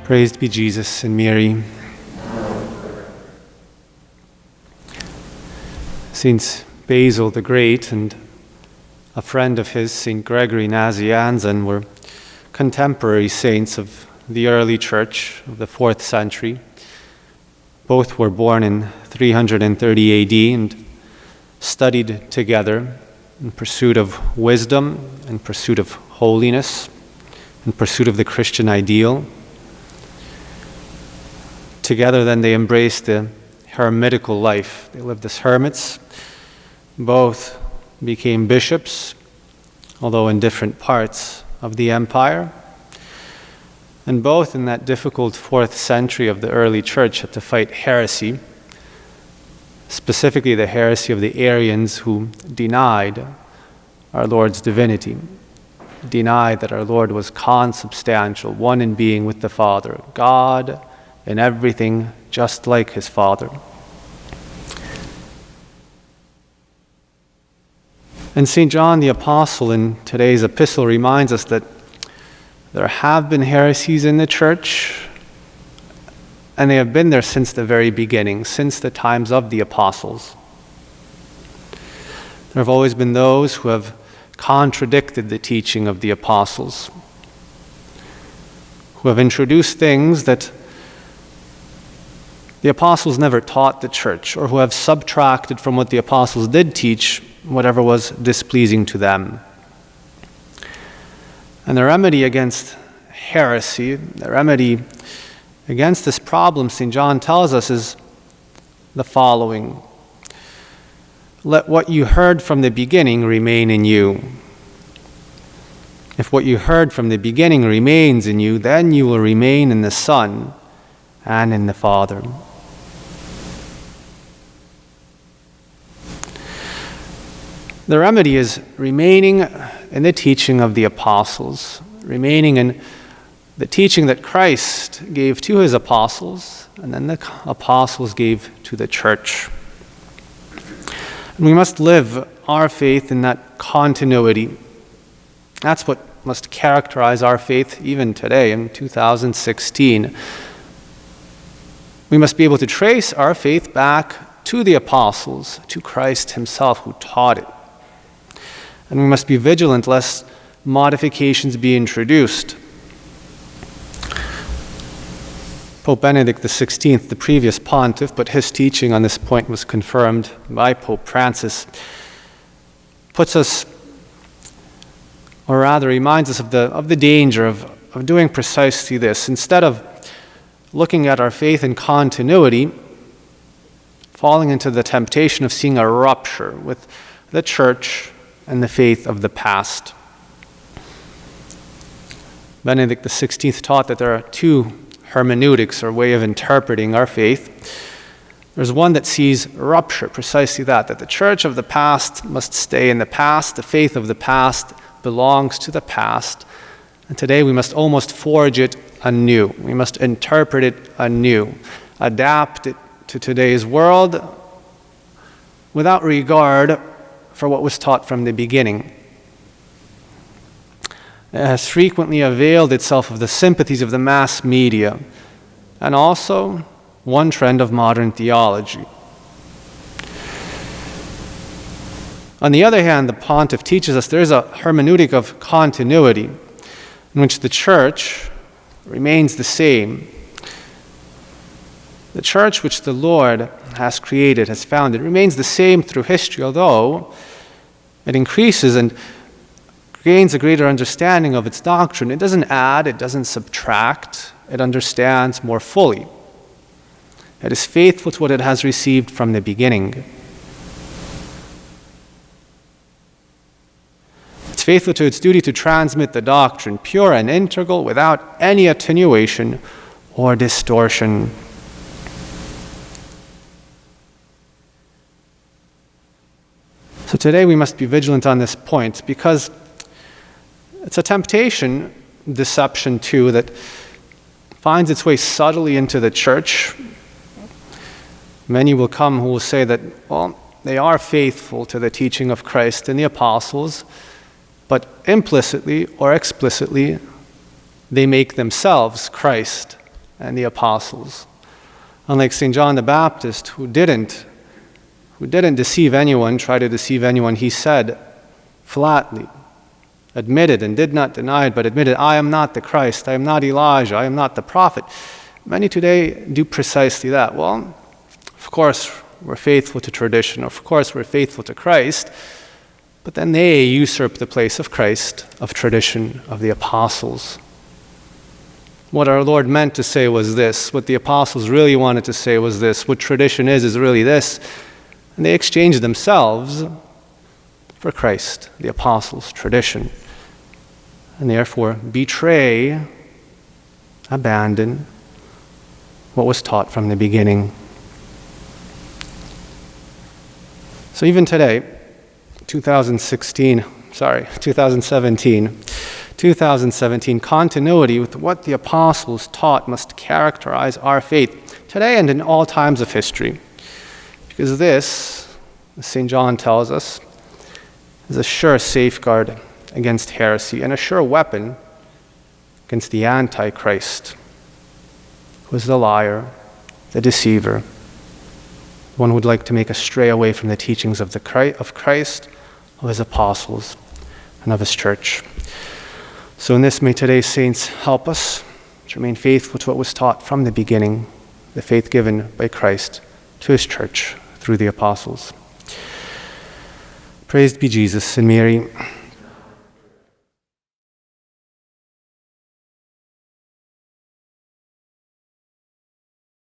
Praised be Jesus and Mary. Saint Basil the Great and a friend of his, St. Gregory Nazianzen, were contemporary saints of the early church of the 4th century. Both were born in 330 AD and studied together in pursuit of wisdom, in pursuit of holiness, in pursuit of the Christian ideal. Together then they embraced the hermetical life. They lived as hermits. Both became bishops, although in different parts of the empire. And both in that difficult 4th century of the early church had to fight heresy, specifically the heresy of the Arians, who denied our Lord's divinity, denied that our Lord was consubstantial, one in being with the Father, God in everything just like his Father. And St. John the Apostle in today's epistle reminds us that there have been heresies in the church, and they have been there since the very beginning, since the times of the apostles. There have always been those who have contradicted the teaching of the apostles, who have introduced things that the apostles never taught the church, or who have subtracted from what the apostles did teach whatever was displeasing to them. And the remedy against heresy, the remedy against this problem, St. John tells us, is the following: let what you heard from the beginning remain in you. If what you heard from the beginning remains in you, then you will remain in the Son and in the Father. The remedy is remaining in the teaching of the apostles, remaining in the teaching that Christ gave to his apostles, and then the apostles gave to the church. And we must live our faith in that continuity. That's what must characterize our faith even today in 2016. We must be able to trace our faith back to the apostles, to Christ himself who taught it. And we must be vigilant lest modifications be introduced. Pope Benedict XVI, the previous pontiff, but his teaching on this point was confirmed by Pope Francis, puts us, or rather reminds us of the danger of doing precisely this. Instead of looking at our faith in continuity, falling into the temptation of seeing a rupture with the church and the faith of the past. Benedict XVI taught that there are two hermeneutics, or way of interpreting our faith. There's one that sees rupture, precisely that the church of the past must stay in the past, the faith of the past belongs to the past, and today we must almost forge it anew. We must interpret it anew, adapt it to today's world without regard for what was taught from the beginning. It has frequently availed itself of the sympathies of the mass media, and also one trend of modern theology. On the other hand, the pontiff teaches us there is a hermeneutic of continuity in which the church remains the same. The church which the Lord has created, has founded, remains the same through history, although it increases and gains a greater understanding of its doctrine. It doesn't add, it doesn't subtract, it understands more fully. It is faithful to what it has received from the beginning. It's faithful to its duty to transmit the doctrine, pure and integral, without any attenuation or distortion. So today we must be vigilant on this point, because it's a temptation, deception too, that finds its way subtly into the church. Many will come who will say that, well, they are faithful to the teaching of Christ and the apostles, but implicitly or explicitly, they make themselves Christ and the apostles. Unlike St. John the Baptist, who didn't deceive anyone, try to deceive anyone, he said flatly, admitted and did not deny it, but admitted, I am not the Christ, I am not Elijah, I am not the prophet. Many today do precisely that. Well, of course, we're faithful to tradition, of course, we're faithful to Christ, but then they usurp the place of Christ, of tradition, of the apostles. What our Lord meant to say was this. What the apostles really wanted to say was this. What tradition is really this. And they exchanged themselves for Christ, the apostles' tradition. And therefore betray, abandon what was taught from the beginning. So even today, 2017, continuity with what the apostles taught must characterize our faith today and in all times of history. Because this, as St. John tells us, is a sure safeguard against heresy and a sure weapon against the Antichrist, who is the liar, the deceiver, one who would like to make us stray away from the teachings of Christ, of his apostles, and of his church. So in this, may today's saints help us to remain faithful to what was taught from the beginning, the faith given by Christ to his church through the apostles. Praised be Jesus and Mary.